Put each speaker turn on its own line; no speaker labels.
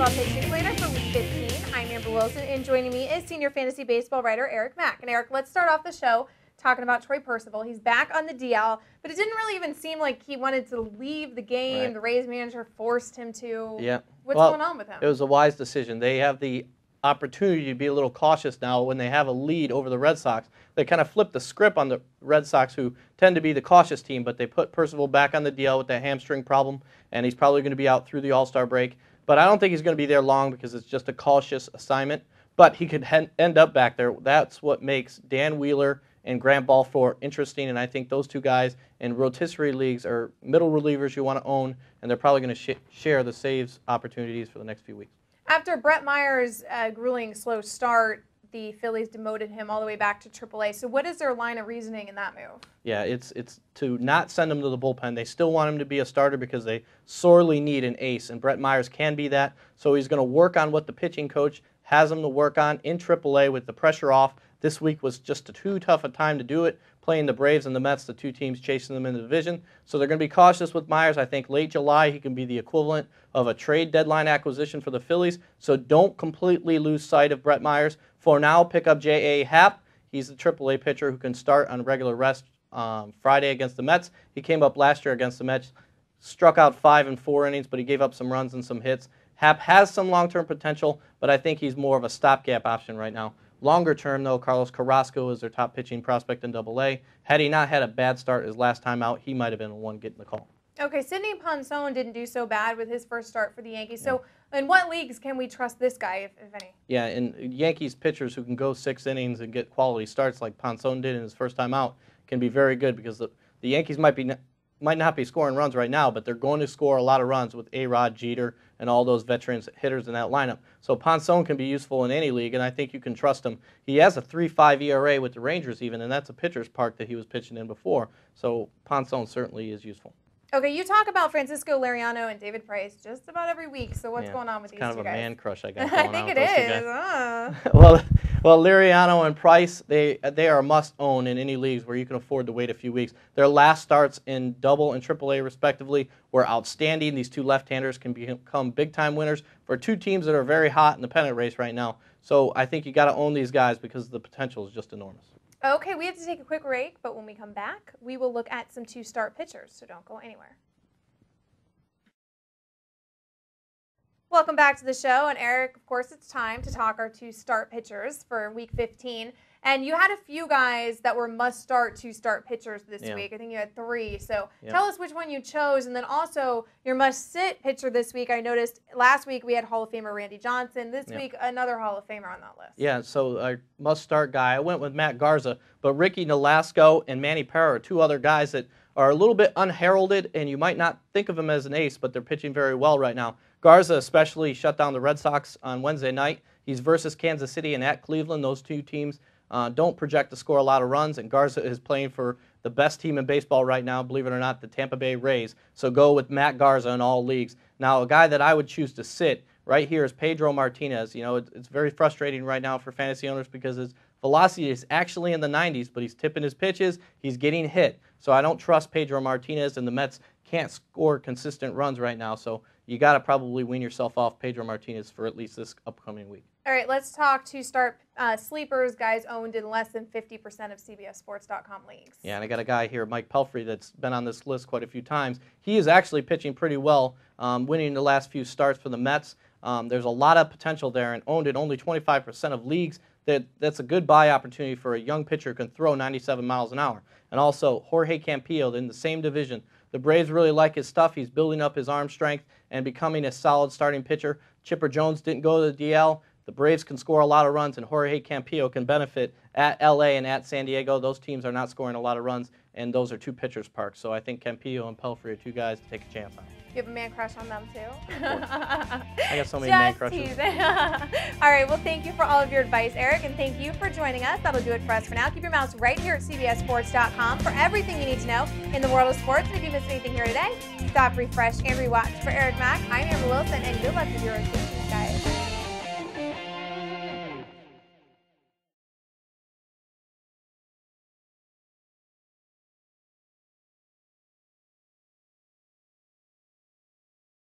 baseball pitching slater for Week 15. I'm Amber Wilson, and joining me is senior fantasy baseball writer Eric Mack. And Eric, let's start off the show talking about Troy Percival. He's back on the DL, but it didn't really even seem like he wanted to leave the game. Right. The Rays manager forced him to.
Yeah.
What's going on with him?
It was a wise decision. They have the opportunity to be a little cautious now when they have a lead over the Red Sox. They kind of flipped the script on the Red Sox, who tend to be the cautious team, but they put Percival back on the DL with that hamstring problem, and he's probably going to be out through the All-Star break. But I don't think he's going to be there long because it's just a cautious assignment. But he could end up back there. That's what makes Dan Wheeler and Grant Balfour interesting, and I think those two guys in rotisserie leagues are middle relievers you want to own, and they're probably going to share the saves opportunities for the next few weeks. After
Brett Myers' grueling slow start, the Phillies demoted him all the way back to AAA. So what is their line of reasoning in that move?
Yeah, it's to not send him to the bullpen. They still want him to be a starter because they sorely need an ace, and Brett Myers can be that. So he's going to work on what the pitching coach has him to work on in AAA with the pressure off. This week was just too tough a time to do it, playing the Braves and the Mets, the two teams chasing them in the division. So they're going to be cautious with Myers. I think late July he can be the equivalent of a trade deadline acquisition for the Phillies. So don't completely lose sight of Brett Myers. For now, pick up J.A. Happ. He's the AAA pitcher who can start on regular rest Friday against the Mets. He came up last year against the Mets, struck out 5 in 4 innings, but he gave up some runs and some hits. Happ has some long-term potential, but I think he's more of a stopgap option right now. Longer term, though, Carlos Carrasco is their top pitching prospect in AA. Had he not had a bad start his last time out, he might have been the one getting the call.
Okay, Sidney Ponson didn't do so bad with his first start for the Yankees. So in what leagues can we trust this guy, if any?
Yeah, and Yankees pitchers who can go 6 innings and get quality starts like Ponson did in his first time out can be very good because the Yankees might not be scoring runs right now, but they're going to score a lot of runs with A-Rod, Jeter, and all those veterans hitters in that lineup. So Ponson can be useful in any league, and I think you can trust him. He has a 3.5 ERA with the Rangers even, and that's a pitcher's park that he was pitching in before. So Ponson certainly is useful.
Okay, you talk about Francisco Liriano and David Price just about every week. So what's going on with these two guys?
Kind of a man crush I got going on.
I think it is.
Well, Liriano and Price, they are must-own in any leagues where you can afford to wait a few weeks. Their last starts in Double and AAA, respectively, were outstanding. These two left-handers can become big-time winners for two teams that are very hot in the pennant race right now. So I think you got to own these guys because the potential is just enormous.
Okay, we have to take a quick break, but when we come back, we will look at some two-start pitchers, so don't go anywhere. Welcome back to the show, and Eric, of course, it's time to talk our two-start pitchers for Week 15. And you had a few guys that were must-start two-start pitchers this week. I think you had 3. So tell us which one you chose, and then also your must-sit pitcher this week. I noticed last week we had Hall of Famer Randy Johnson. This week, another Hall of Famer on that list.
Yeah, so our must-start guy, I went with Matt Garza, but Ricky Nolasco and Manny Parra are 2 other guys that are a little bit unheralded, and you might not think of him as an ace, but they're pitching very well right now. Garza especially shut down the Red Sox on Wednesday night. He's versus Kansas City and at Cleveland. Those two teams don't project to score a lot of runs, and Garza is playing for the best team in baseball right now, believe it or not, the Tampa Bay Rays. So go with Matt Garza in all leagues. Now, a guy that I would choose to sit right here is Pedro Martinez. You know, it's very frustrating right now for fantasy owners because his velocity is actually in the 90s, but he's tipping his pitches, he's getting hit. So I don't trust Pedro Martinez, and the Mets can't score consistent runs right now. So you got to probably wean yourself off Pedro Martinez for at least this upcoming week.
All right, let's talk two-start sleepers, guys owned in less than 50% of CBSSports.com leagues.
Yeah, and I got a guy here, Mike Pelfrey, that's been on this list quite a few times. He is actually pitching pretty well, winning the last few starts for the Mets. There's a lot of potential there, and owned in only 25% of leagues. That's a good buy opportunity for a young pitcher who can throw 97 miles an hour. And also, Jorge Campillo in the same division. The Braves really like his stuff. He's building up his arm strength and becoming a solid starting pitcher. Chipper Jones didn't go to the DL. The Braves can score a lot of runs, and Jorge Campillo can benefit at L.A. and at San Diego. Those teams are not scoring a lot of runs, and those are 2 pitchers' parks. So I think Campillo and Pelfrey are 2 guys to take a chance on.
You have a man crush on them, too?
I got so many man crushes.
All right, well, thank you for all of your advice, Eric, and thank you for joining us. That'll do it for us for now. Keep your mouse right here at CBSSports.com for everything you need to know in the world of sports. And if you missed anything here today, stop, refresh, and rewatch. For Eric Mack, I'm Amber Wilson, and good luck with your rotations, guys.